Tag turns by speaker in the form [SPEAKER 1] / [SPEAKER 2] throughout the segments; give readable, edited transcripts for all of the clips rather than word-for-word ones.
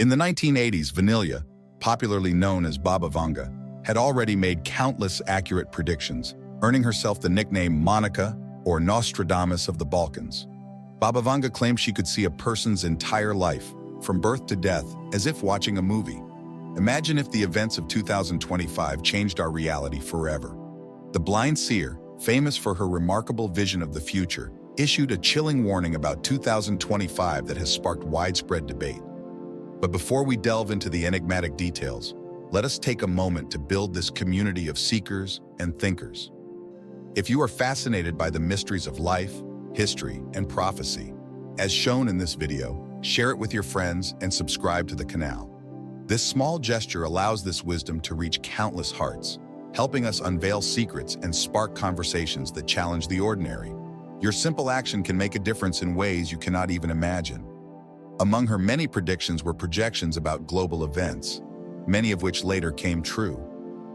[SPEAKER 1] In the 1980s, Vanilla, popularly known as Baba Vanga, had already made countless accurate predictions, earning herself the nickname Monica or Nostradamus of the Balkans. Baba Vanga claimed she could see a person's entire life, from birth to death, as if watching a movie. Imagine if the events of 2025 changed our reality forever. The blind seer, famous for her remarkable vision of the future, issued a chilling warning about 2025 that has sparked widespread debate. But before we delve into the enigmatic details, let us take a moment to build this community of seekers and thinkers. If you are fascinated by the mysteries of life, history, and prophecy, as shown in this video, share it with your friends and subscribe to the canal. This small gesture allows this wisdom to reach countless hearts, helping us unveil secrets and spark conversations that challenge the ordinary. Your simple action can make a difference in ways you cannot even imagine. Among her many predictions were projections about global events, many of which later came true.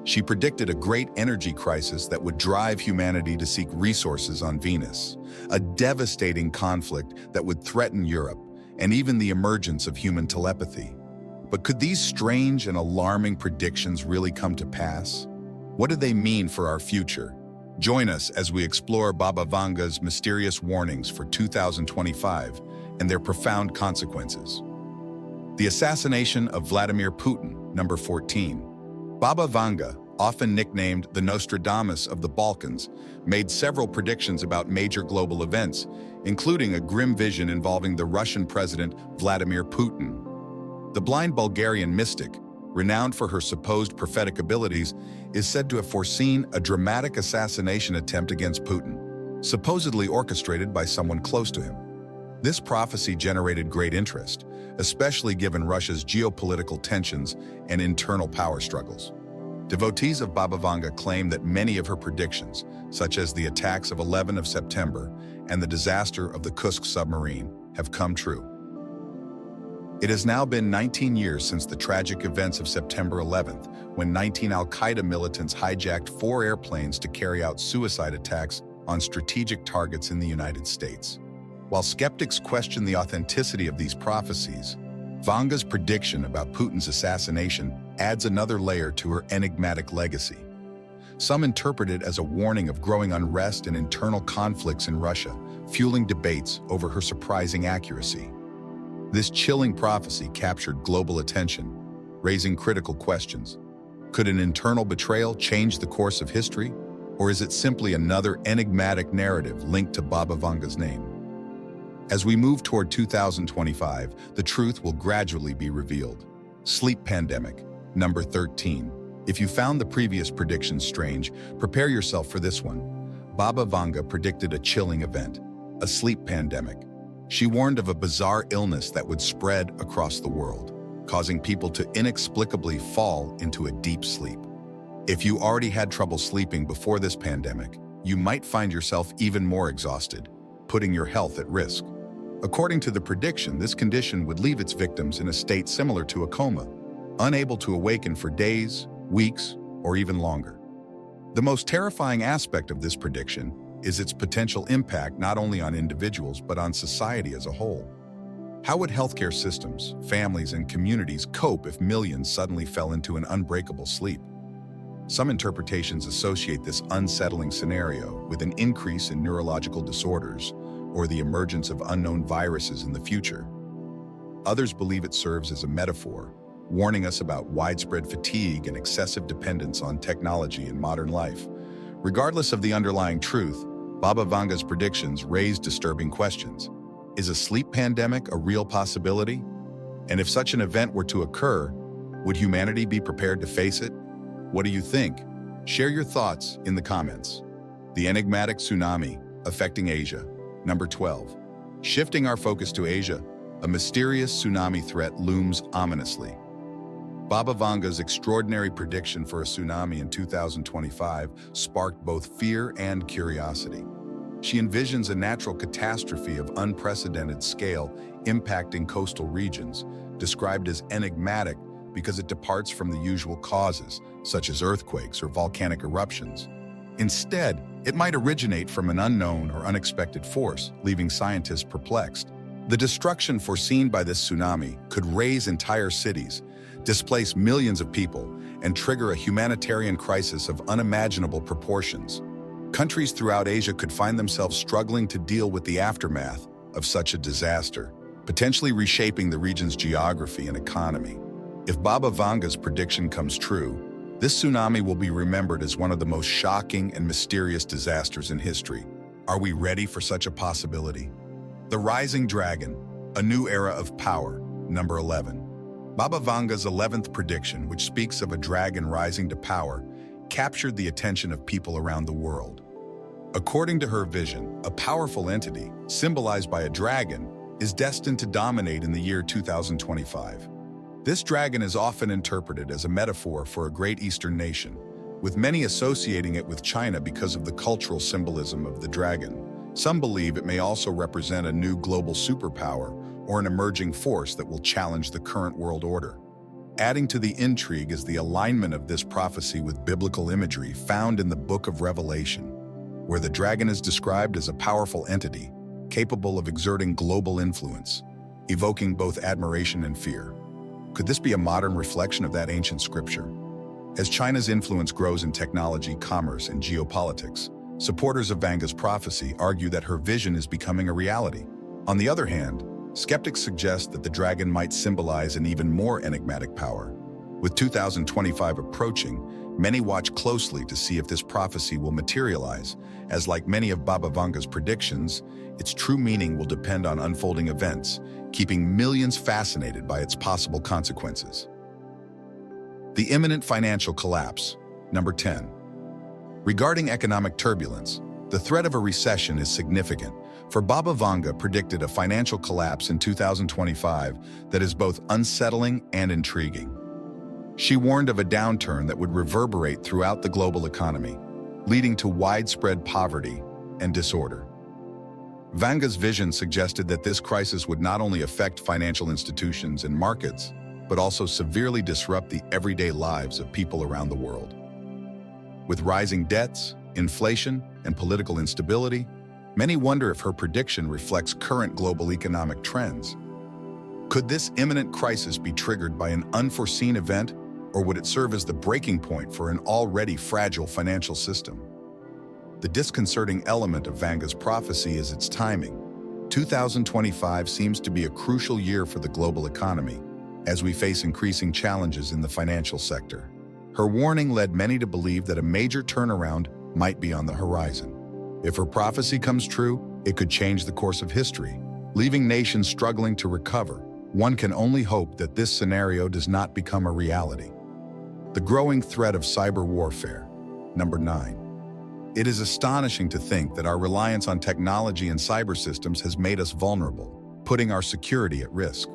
[SPEAKER 1] She predicted a great energy crisis that would drive humanity to seek resources on Venus, a devastating conflict that would threaten Europe, and even the emergence of human telepathy. But could these strange and alarming predictions really come to pass? What do they mean for our future? Join us as we explore Baba Vanga's mysterious warnings for 2025 and their profound consequences. The assassination of Vladimir Putin, number 14. Baba Vanga, often nicknamed the Nostradamus of the Balkans, made several predictions about major global events, including a grim vision involving the Russian president Vladimir Putin. The blind Bulgarian mystic, renowned for her supposed prophetic abilities, is said to have foreseen a dramatic assassination attempt against Putin, supposedly orchestrated by someone close to him. This prophecy generated great interest, especially given Russia's geopolitical tensions and internal power struggles. Devotees of Baba Vanga claim that many of her predictions, such as the attacks of 11 of September and the disaster of the Kursk submarine, have come true. It has now been 19 years since the tragic events of September 11th, when 19 al-Qaeda militants hijacked 4 airplanes to carry out suicide attacks on strategic targets in the United States. While skeptics question the authenticity of these prophecies, Vanga's prediction about Putin's assassination adds another layer to her enigmatic legacy. Some interpret it as a warning of growing unrest and internal conflicts in Russia, fueling debates over her surprising accuracy. This chilling prophecy captured global attention, raising critical questions. Could an internal betrayal change the course of history, or is it simply another enigmatic narrative linked to Baba Vanga's name? As we move toward 2025, the truth will gradually be revealed. Sleep pandemic, number 13. If you found the previous predictions strange, prepare yourself for this one. Baba Vanga predicted a chilling event, a sleep pandemic. She warned of a bizarre illness that would spread across the world, causing people to inexplicably fall into a deep sleep. If you already had trouble sleeping before this pandemic, you might find yourself even more exhausted, putting your health at risk. According to the prediction, this condition would leave its victims in a state similar to a coma, unable to awaken for days, weeks, or even longer. The most terrifying aspect of this prediction is its potential impact not only on individuals but on society as a whole. How would healthcare systems, families, and communities cope if millions suddenly fell into an unbreakable sleep? Some interpretations associate this unsettling scenario with an increase in neurological disorders or the emergence of unknown viruses in the future. Others believe it serves as a metaphor, warning us about widespread fatigue and excessive dependence on technology in modern life. Regardless of the underlying truth, Baba Vanga's predictions raise disturbing questions. Is a sleep pandemic a real possibility? And if such an event were to occur, would humanity be prepared to face it? What do you think? Share your thoughts in the comments. The enigmatic tsunami affecting Asia, number 12. Shifting our focus to Asia, a mysterious tsunami threat looms ominously. Baba Vanga's extraordinary prediction for a tsunami in 2025 sparked both fear and curiosity. She envisions a natural catastrophe of unprecedented scale impacting coastal regions, described as enigmatic because it departs from the usual causes, such as earthquakes or volcanic eruptions. Instead, it might originate from an unknown or unexpected force, leaving scientists perplexed. The destruction foreseen by this tsunami could raze entire cities, displace millions of people, and trigger a humanitarian crisis of unimaginable proportions. Countries throughout Asia could find themselves struggling to deal with the aftermath of such a disaster, potentially reshaping the region's geography and economy. If Baba Vanga's prediction comes true, this tsunami will be remembered as one of the most shocking and mysterious disasters in history. Are we ready for such a possibility? The Rising Dragon, a new era of power, number 11. Baba Vanga's 11th prediction, which speaks of a dragon rising to power, captured the attention of people around the world. According to her vision, a powerful entity, symbolized by a dragon, is destined to dominate in the year 2025. This dragon is often interpreted as a metaphor for a great Eastern nation, with many associating it with China because of the cultural symbolism of the dragon. Some believe it may also represent a new global superpower or an emerging force that will challenge the current world order. Adding to the intrigue is the alignment of this prophecy with biblical imagery found in the Book of Revelation, where the dragon is described as a powerful entity, capable of exerting global influence, evoking both admiration and fear. Could this be a modern reflection of that ancient scripture? As China's influence grows in technology, commerce, and geopolitics, supporters of Vanga's prophecy argue that her vision is becoming a reality. On the other hand, skeptics suggest that the dragon might symbolize an even more enigmatic power. With 2025 approaching, many watch closely to see if this prophecy will materialize, as like many of Baba Vanga's predictions, its true meaning will depend on unfolding events, keeping millions fascinated by its possible consequences. The imminent financial collapse, number 10. Regarding economic turbulence, the threat of a recession is significant, for Baba Vanga predicted a financial collapse in 2025 that is both unsettling and intriguing. She warned of a downturn that would reverberate throughout the global economy, leading to widespread poverty and disorder. Vanga's vision suggested that this crisis would not only affect financial institutions and markets, but also severely disrupt the everyday lives of people around the world. With rising debts, inflation, and political instability, many wonder if her prediction reflects current global economic trends. Could this imminent crisis be triggered by an unforeseen event, or would it serve as the breaking point for an already fragile financial system? The disconcerting element of Vanga's prophecy is its timing. 2025 seems to be a crucial year for the global economy, as we face increasing challenges in the financial sector. Her warning led many to believe that a major turnaround might be on the horizon. If her prophecy comes true, it could change the course of history, leaving nations struggling to recover. One can only hope that this scenario does not become a reality. The growing threat of cyber warfare, number 9. It is astonishing to think that our reliance on technology and cyber systems has made us vulnerable, putting our security at risk.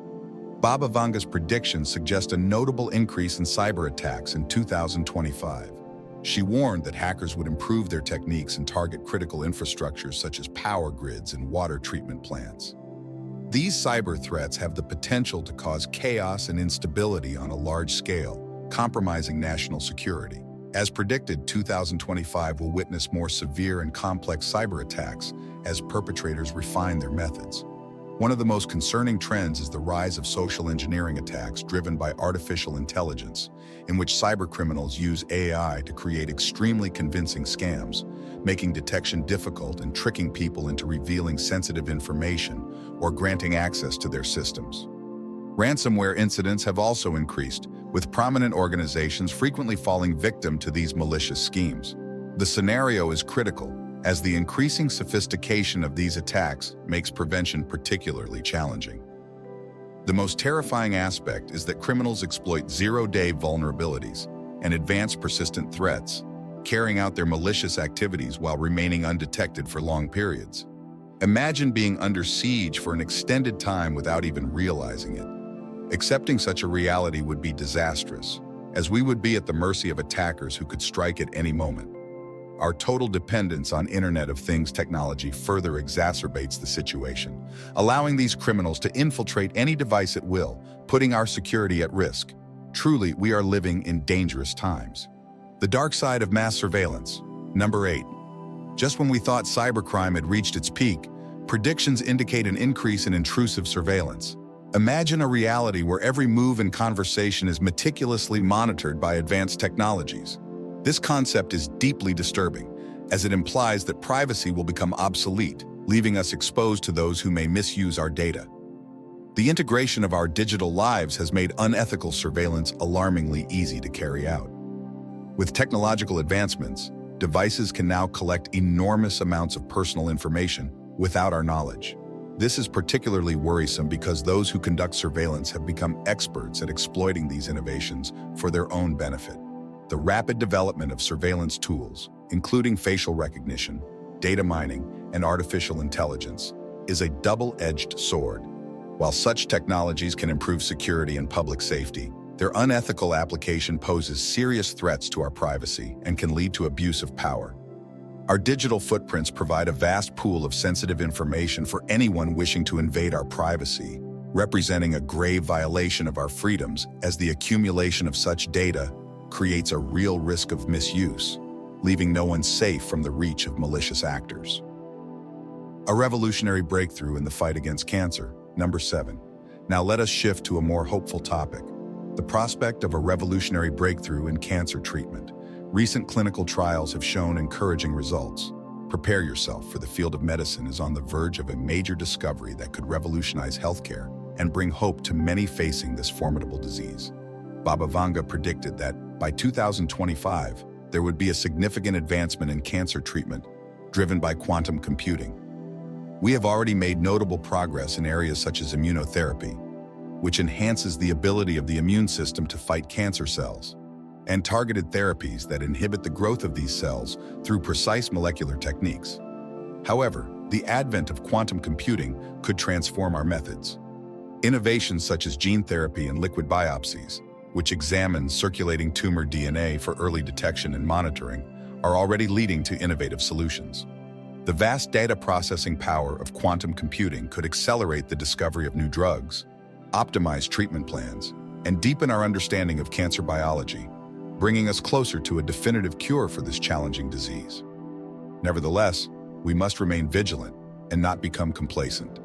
[SPEAKER 1] Baba Vanga's predictions suggest a notable increase in cyber attacks in 2025. She warned that hackers would improve their techniques and target critical infrastructures such as power grids and water treatment plants. These cyber threats have the potential to cause chaos and instability on a large scale, compromising national security. As predicted, 2025 will witness more severe and complex cyber attacks as perpetrators refine their methods. One of the most concerning trends is the rise of social engineering attacks driven by artificial intelligence, in which cybercriminals use AI to create extremely convincing scams, making detection difficult and tricking people into revealing sensitive information or granting access to their systems. Ransomware incidents have also increased, with prominent organizations frequently falling victim to these malicious schemes. The scenario is critical, as the increasing sophistication of these attacks makes prevention particularly challenging. The most terrifying aspect is that criminals exploit zero-day vulnerabilities and advance persistent threats, carrying out their malicious activities while remaining undetected for long periods. Imagine being under siege for an extended time without even realizing it. Accepting such a reality would be disastrous, as we would be at the mercy of attackers who could strike at any moment. Our total dependence on Internet of Things technology further exacerbates the situation, allowing these criminals to infiltrate any device at will, putting our security at risk. Truly, we are living in dangerous times. The dark side of mass surveillance, number 8. Just when we thought cybercrime had reached its peak, predictions indicate an increase in intrusive surveillance. Imagine a reality where every move and conversation is meticulously monitored by advanced technologies. This concept is deeply disturbing, as it implies that privacy will become obsolete, leaving us exposed to those who may misuse our data. The integration of our digital lives has made unethical surveillance alarmingly easy to carry out. With technological advancements, devices can now collect enormous amounts of personal information without our knowledge. This is particularly worrisome because those who conduct surveillance have become experts at exploiting these innovations for their own benefit. The rapid development of surveillance tools, including facial recognition, data mining, and artificial intelligence, is a double-edged sword. While such technologies can improve security and public safety, their unethical application poses serious threats to our privacy and can lead to abuse of power. Our digital footprints provide a vast pool of sensitive information for anyone wishing to invade our privacy, representing a grave violation of our freedoms, as the accumulation of such data creates a real risk of misuse, leaving no one safe from the reach of malicious actors. A revolutionary breakthrough in the fight against cancer. Number 7. Now let us shift to a more hopeful topic: the prospect of a revolutionary breakthrough in cancer treatment. Recent clinical trials have shown encouraging results. Prepare yourself, for the field of medicine is on the verge of a major discovery that could revolutionize healthcare and bring hope to many facing this formidable disease. Baba Vanga predicted that by 2025, there would be a significant advancement in cancer treatment, driven by quantum computing. We have already made notable progress in areas such as immunotherapy, which enhances the ability of the immune system to fight cancer cells, and targeted therapies that inhibit the growth of these cells through precise molecular techniques. However, the advent of quantum computing could transform our methods. Innovations such as gene therapy and liquid biopsies, which examine circulating tumor DNA for early detection and monitoring, are already leading to innovative solutions. The vast data processing power of quantum computing could accelerate the discovery of new drugs, optimize treatment plans, and deepen our understanding of cancer biology, bringing us closer to a definitive cure for this challenging disease. Nevertheless, we must remain vigilant and not become complacent.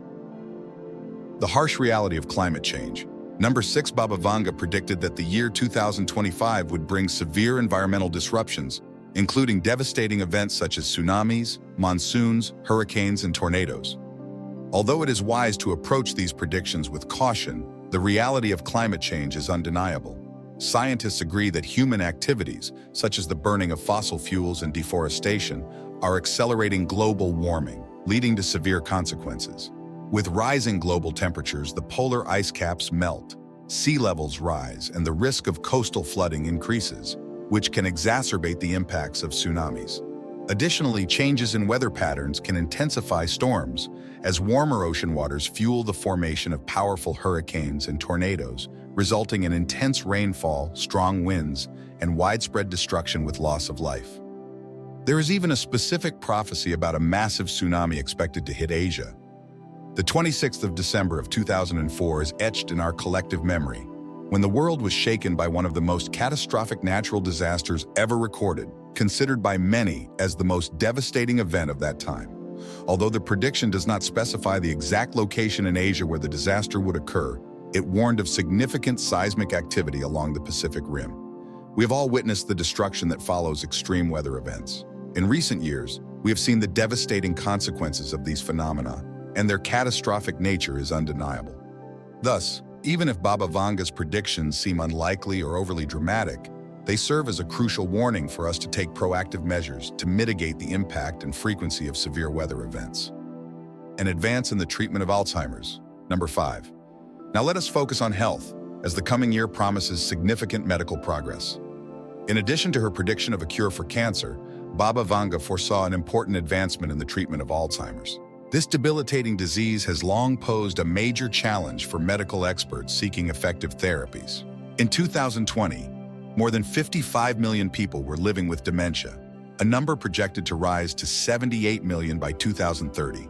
[SPEAKER 1] The harsh reality of climate change. Number 6. Baba Vanga predicted that the year 2025 would bring severe environmental disruptions, including devastating events such as tsunamis, monsoons, hurricanes, and tornadoes. Although it is wise to approach these predictions with caution, the reality of climate change is undeniable. Scientists agree that human activities, such as the burning of fossil fuels and deforestation, are accelerating global warming, leading to severe consequences. With rising global temperatures, the polar ice caps melt, sea levels rise, and the risk of coastal flooding increases, which can exacerbate the impacts of tsunamis. Additionally, changes in weather patterns can intensify storms, as warmer ocean waters fuel the formation of powerful hurricanes and tornadoes, resulting in intense rainfall, strong winds, and widespread destruction with loss of life. There is even a specific prophecy about a massive tsunami expected to hit Asia. The 26th of December of 2004 is etched in our collective memory, when the world was shaken by one of the most catastrophic natural disasters ever recorded, considered by many as the most devastating event of that time. Although the prediction does not specify the exact location in Asia where the disaster would occur, it warned of significant seismic activity along the Pacific Rim. We have all witnessed the destruction that follows extreme weather events. In recent years, we have seen the devastating consequences of these phenomena, and their catastrophic nature is undeniable. Thus, even if Baba Vanga's predictions seem unlikely or overly dramatic, they serve as a crucial warning for us to take proactive measures to mitigate the impact and frequency of severe weather events. An advance in the treatment of Alzheimer's. Number 5. Now let us focus on health, as the coming year promises significant medical progress. In addition to her prediction of a cure for cancer, Baba Vanga foresaw an important advancement in the treatment of Alzheimer's. This debilitating disease has long posed a major challenge for medical experts seeking effective therapies. In 2020, more than 55 million people were living with dementia, a number projected to rise to 78 million by 2030,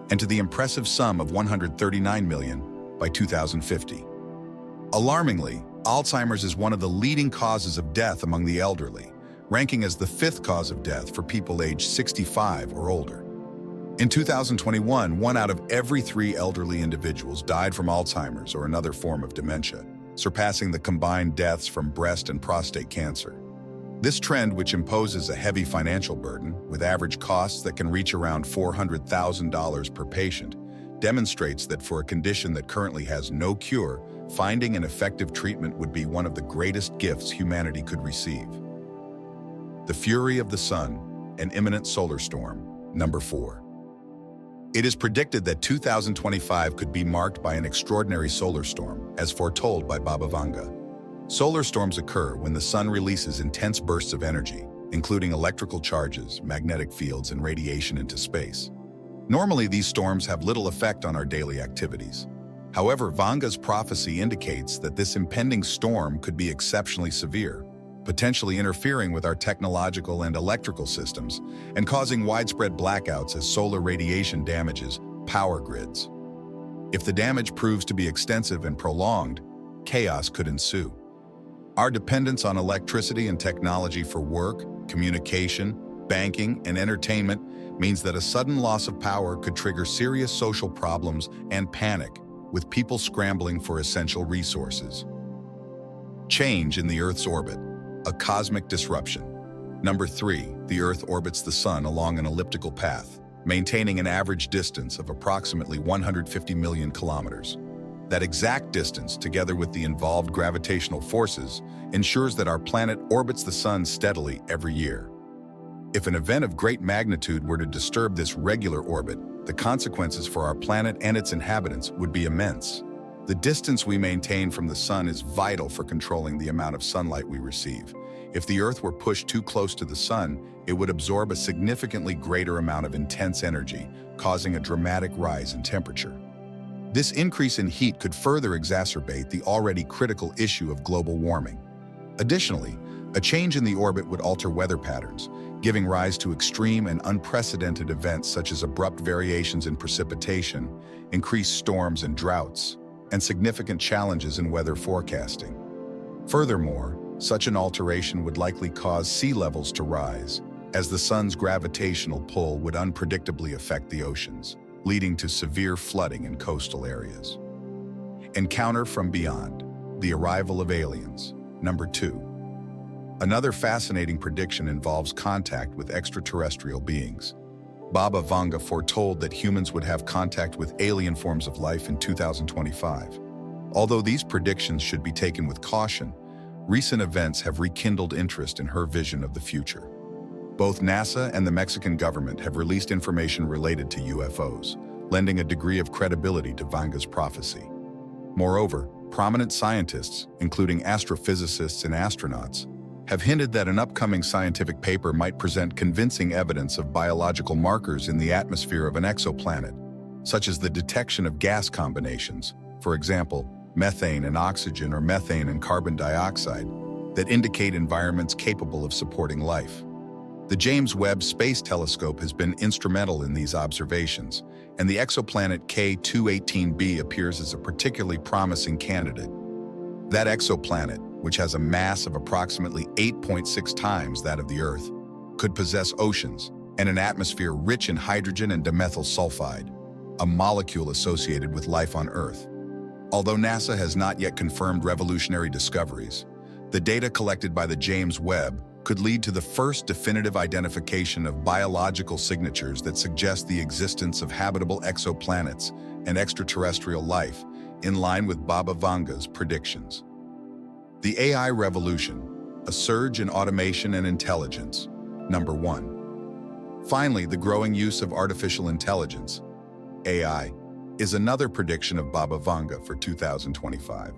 [SPEAKER 1] and to the impressive sum of 139 million by 2050. Alarmingly, Alzheimer's is one of the leading causes of death among the elderly, ranking as the 5th cause of death for people aged 65 or older. In 2021, 1 out of every 3 elderly individuals died from Alzheimer's or another form of dementia, surpassing the combined deaths from breast and prostate cancer. This trend, which imposes a heavy financial burden, with average costs that can reach around $400,000 per patient, demonstrates that for a condition that currently has no cure, finding an effective treatment would be one of the greatest gifts humanity could receive. The fury of the sun, an imminent solar storm. Number 4. It is predicted that 2025 could be marked by an extraordinary solar storm, as foretold by Baba Vanga. Solar storms occur when the sun releases intense bursts of energy, including electrical charges, magnetic fields, and radiation into space. Normally, these storms have little effect on our daily activities. However, Vanga's prophecy indicates that this impending storm could be exceptionally severe, potentially interfering with our technological and electrical systems and causing widespread blackouts as solar radiation damages power grids. If the damage proves to be extensive and prolonged, chaos could ensue. Our dependence on electricity and technology for work, communication, banking, and entertainment means that a sudden loss of power could trigger serious social problems and panic, with people scrambling for essential resources. Change in the Earth's orbit. A cosmic disruption. Number 3, the Earth orbits the Sun along an elliptical path, maintaining an average distance of approximately 150 million kilometers. That exact distance, together with the involved gravitational forces, ensures that our planet orbits the Sun steadily every year. If an event of great magnitude were to disturb this regular orbit, the consequences for our planet and its inhabitants would be immense. The distance we maintain from the Sun is vital for controlling the amount of sunlight we receive. If the Earth were pushed too close to the Sun, it would absorb a significantly greater amount of intense energy, causing a dramatic rise in temperature. This increase in heat could further exacerbate the already critical issue of global warming. Additionally, a change in the orbit would alter weather patterns, giving rise to extreme and unprecedented events such as abrupt variations in precipitation, increased storms and droughts, and significant challenges in weather forecasting. Furthermore, such an alteration would likely cause sea levels to rise, as the Sun's gravitational pull would unpredictably affect the oceans, leading to severe flooding in coastal areas. Encounter from beyond. The arrival of aliens. Number 2. Another fascinating prediction involves contact with extraterrestrial beings. Baba Vanga foretold that humans would have contact with alien forms of life in 2025. Although these predictions should be taken with caution, recent events have rekindled interest in her vision of the future. Both NASA and the Mexican government have released information related to UFOs, lending a degree of credibility to Vanga's prophecy. Moreover, prominent scientists, including astrophysicists and astronauts, have hinted that an upcoming scientific paper might present convincing evidence of biological markers in the atmosphere of an exoplanet, such as the detection of gas combinations, for example, methane and oxygen or methane and carbon dioxide, that indicate environments capable of supporting life. The James Webb Space Telescope has been instrumental in these observations, and the exoplanet K218b appears as a particularly promising candidate. That exoplanet, which has a mass of approximately 8.6 times that of the Earth, could possess oceans and an atmosphere rich in hydrogen and dimethyl sulfide, a molecule associated with life on Earth. Although NASA has not yet confirmed revolutionary discoveries, the data collected by the James Webb could lead to the first definitive identification of biological signatures that suggest the existence of habitable exoplanets and extraterrestrial life, in line with Baba Vanga's predictions. The AI revolution, a surge in automation and intelligence. Number 1. Finally, the growing use of artificial intelligence, AI, is another prediction of Baba Vanga for 2025.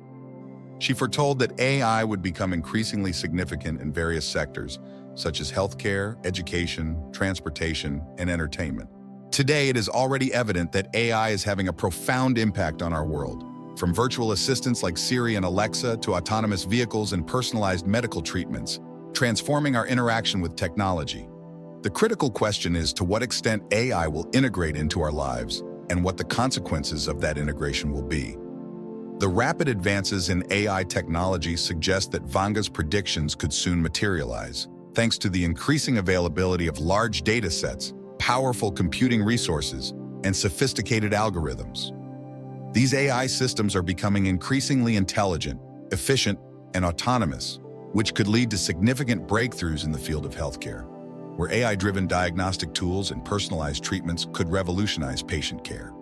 [SPEAKER 1] She foretold that AI would become increasingly significant in various sectors, such as healthcare, education, transportation, and entertainment. Today, it is already evident that AI is having a profound impact on our world. From virtual assistants like Siri and Alexa to autonomous vehicles and personalized medical treatments, transforming our interaction with technology. The critical question is to what extent AI will integrate into our lives and what the consequences of that integration will be. The rapid advances in AI technology suggest that Vanga's predictions could soon materialize, thanks to the increasing availability of large data sets powerful computing resources, and sophisticated algorithms. These AI systems are becoming increasingly intelligent, efficient, and autonomous, which could lead to significant breakthroughs in the field of healthcare, where AI-driven diagnostic tools and personalized treatments could revolutionize patient care.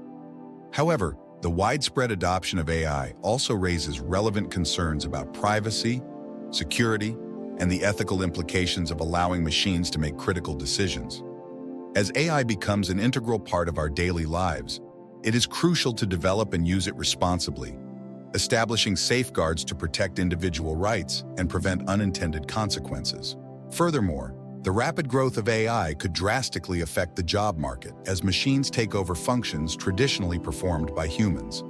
[SPEAKER 1] However, the widespread adoption of AI also raises relevant concerns about privacy, security, and the ethical implications of allowing machines to make critical decisions. As AI becomes an integral part of our daily lives, it is crucial to develop and use it responsibly, establishing safeguards to protect individual rights and prevent unintended consequences. Furthermore, the rapid growth of AI could drastically affect the job market as machines take over functions traditionally performed by humans.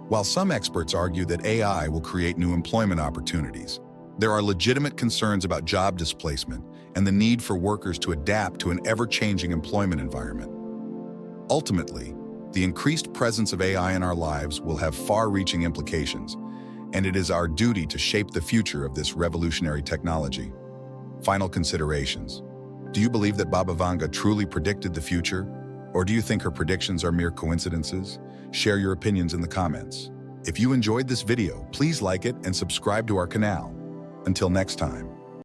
[SPEAKER 1] While some experts argue that AI will create new employment opportunities, there are legitimate concerns about job displacement and the need for workers to adapt to an ever-changing employment environment. Ultimately, the increased presence of AI in our lives will have far-reaching implications, and it is our duty to shape the future of this revolutionary technology. Final considerations. Do you believe that Baba Vanga truly predicted the future? Or do you think her predictions are mere coincidences? Share your opinions in the comments. If you enjoyed this video, please like it and subscribe to our canal. Until next time.